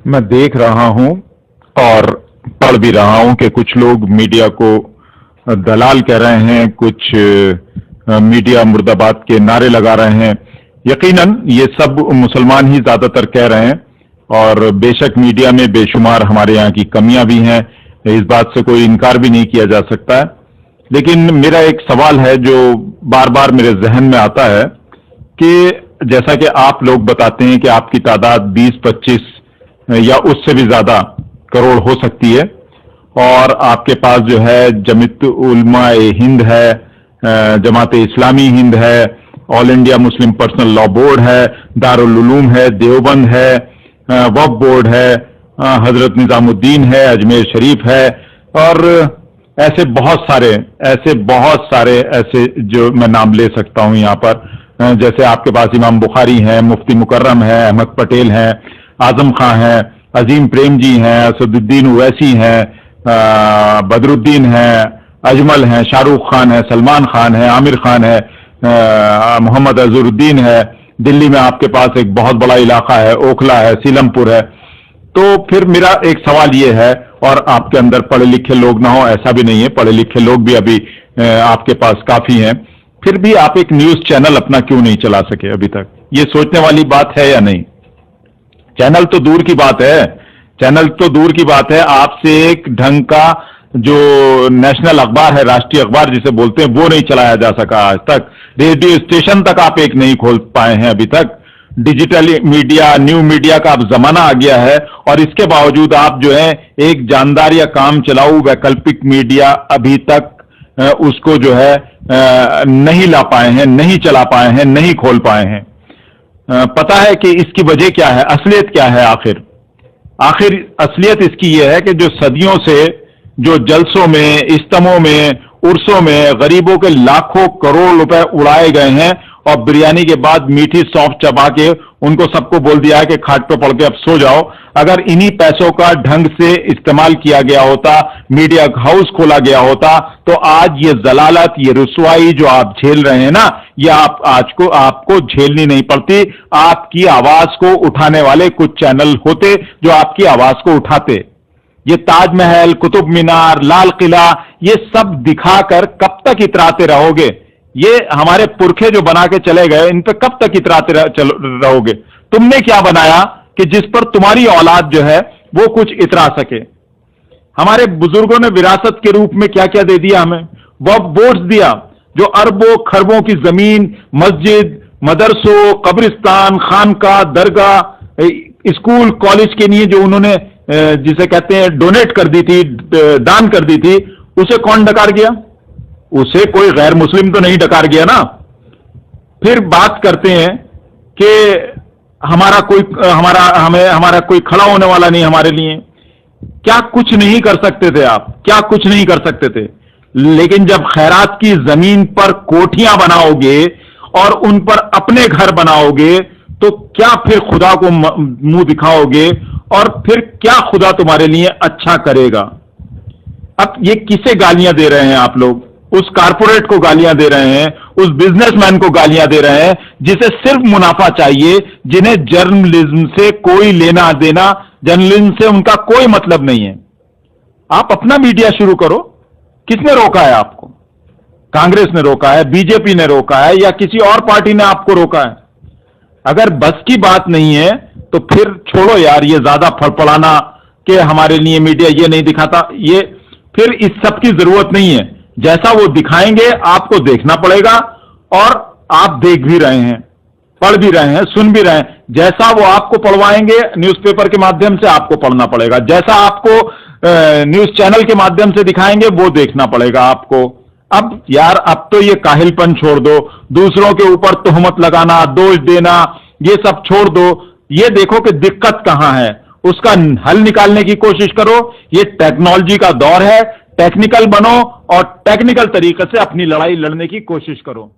मैं देख रहा हूं और पढ़ भी रहा हूं कि कुछ लोग मीडिया को दलाल कह रहे हैं, कुछ मीडिया मुर्दाबाद के नारे लगा रहे हैं। यकीनन ये सब मुसलमान ही ज्यादातर कह रहे हैं और बेशक मीडिया में बेशुमार हमारे यहाँ की कमियां भी हैं, इस बात से कोई इनकार भी नहीं किया जा सकता है। लेकिन मेरा एक सवाल है जो बार बार मेरे जहन में आता है कि जैसा कि आप लोग बताते हैं कि आपकी तादाद 20-25 या उससे भी ज्यादा करोड़ हो सकती है और आपके पास जो है जमीयत उलमा ए हिंद है, जमात इस्लामी हिंद है, all India Muslim personal law board है, दारुल उलूम है, देवबंद है, वक्फ बोर्ड है, हजरत निजामुद्दीन है, अजमेर शरीफ है और ऐसे बहुत सारे ऐसे जो मैं नाम ले सकता हूं यहाँ पर। जैसे आपके पास इमाम बुखारी हैं, मुफ्ती मुकर्रम है, अहमद पटेल हैं, आजम खां हैं, अजीम प्रेम जी हैं, असदुद्दीन ओवैसी हैं, बदरुद्दीन हैं, अजमल हैं, शाहरुख खान है, सलमान खान है, आमिर खान है, मोहम्मद अजहरुद्दीन है। दिल्ली में आपके पास एक बहुत बड़ा इलाका है, ओखला है, सीलमपुर है। तो फिर मेरा एक सवाल ये है, और आपके अंदर पढ़े लिखे लोग ना हो ऐसा भी नहीं है, पढ़े लिखे लोग भी अभी आपके पास काफी हैं, फिर भी आप एक न्यूज चैनल अपना क्यों नहीं चला सके अभी तक? ये सोचने वाली बात है या नहीं? चैनल तो दूर की बात है, आपसे एक ढंग का जो नेशनल अखबार है, राष्ट्रीय अखबार जिसे बोलते हैं, वो नहीं चलाया जा सका आज तक। रेडियो स्टेशन तक आप एक नहीं खोल पाए हैं अभी तक। डिजिटल मीडिया, न्यू मीडिया का अब जमाना आ गया है और इसके बावजूद आप जो है एक जानदार या काम चलाऊ वैकल्पिक मीडिया अभी तक उसको जो है नहीं ला पाए हैं, नहीं चला पाए हैं, नहीं खोल पाए हैं। पता है कि इसकी वजह क्या है, असलियत क्या है? आखिर असलियत इसकी यह है कि जो सदियों से जो जलसों में, इज्तिमाओं में, उर्सों में गरीबों के लाखों करोड़ रुपए उड़ाए गए हैं और बिरयानी के बाद मीठी सौंफ चबा के उनको सबको बोल दिया है कि खाट पे पड़ के अब सो जाओ। अगर इन्हीं पैसों का ढंग से इस्तेमाल किया गया होता, मीडिया हाउस खोला गया होता, तो आज ये जलालत, ये रुसवाई जो आप झेल रहे हैं ना, ये आपको झेलनी नहीं पड़ती। आपकी आवाज को उठाने वाले कुछ चैनल होते जो आपकी आवाज को उठाते। ये ताजमहल, कुतुब मीनार, लाल किला, ये सब दिखाकर कब तक इतराते रहोगे? ये हमारे पुरखे जो बना के चले गए, इन पे कब तक इतराते रहोगे? तुमने क्या बनाया कि जिस पर तुम्हारी औलाद जो है वो कुछ इतरा सके? हमारे बुजुर्गों ने विरासत के रूप में क्या क्या दे दिया हमें? वक्फ बोर्ड दिया, जो अरबों खरबों की जमीन, मस्जिद, मदरसों, कब्रिस्तान, खानका, दरगाह, स्कूल, कॉलेज के लिए जो उन्होंने जिसे कहते हैं डोनेट कर दी थी, दान कर दी थी, उसे कौन डकार गया? उसे कोई गैर मुस्लिम तो नहीं डकार गया ना। फिर बात करते हैं कि हमारा कोई खड़ा होने वाला नहीं हमारे लिए। क्या कुछ नहीं कर सकते थे आप? क्या कुछ नहीं कर सकते थे? लेकिन जब खैरात की जमीन पर कोठियां बनाओगे और उन पर अपने घर बनाओगे, तो क्या फिर खुदा को मुंह दिखाओगे और फिर क्या खुदा तुम्हारे लिए अच्छा करेगा? अब ये किसे गालियां दे रहे हैं आप लोग? उस कारपोरेट को गालियां दे रहे हैं, उस बिजनेसमैन को गालियां दे रहे हैं जिसे सिर्फ मुनाफा चाहिए, जिन्हें जर्नलिज्म से कोई लेना देना, जर्नलिज्म से उनका कोई मतलब नहीं है। आप अपना मीडिया शुरू करो। किसने रोका है आपको? कांग्रेस ने रोका है, बीजेपी ने रोका है, या किसी और पार्टी ने आपको रोका है? अगर बस की बात नहीं है तो फिर छोड़ो यार, ये ज्यादा फड़फड़ाना कि हमारे लिए मीडिया ये नहीं दिखाता, ये फिर इस सब की जरूरत नहीं है। जैसा वो दिखाएंगे आपको देखना पड़ेगा और आप देख भी रहे हैं, पढ़ भी रहे हैं, सुन भी रहे हैं। जैसा वो आपको पढ़वाएंगे न्यूज़पेपर के माध्यम से, आपको पढ़ना पड़ेगा। जैसा आपको न्यूज चैनल के माध्यम से दिखाएंगे वो देखना पड़ेगा आपको। अब यार, अब तो ये काहिलपन छोड़ दो, दूसरों के ऊपर तोहमत लगाना, दोष देना, ये सब छोड़ दो। ये देखो कि दिक्कत कहां है, उसका हल निकालने की कोशिश करो। ये टेक्नोलॉजी का दौर है, टेक्निकल बनो और टेक्निकल तरीके से अपनी लड़ाई लड़ने की कोशिश करो।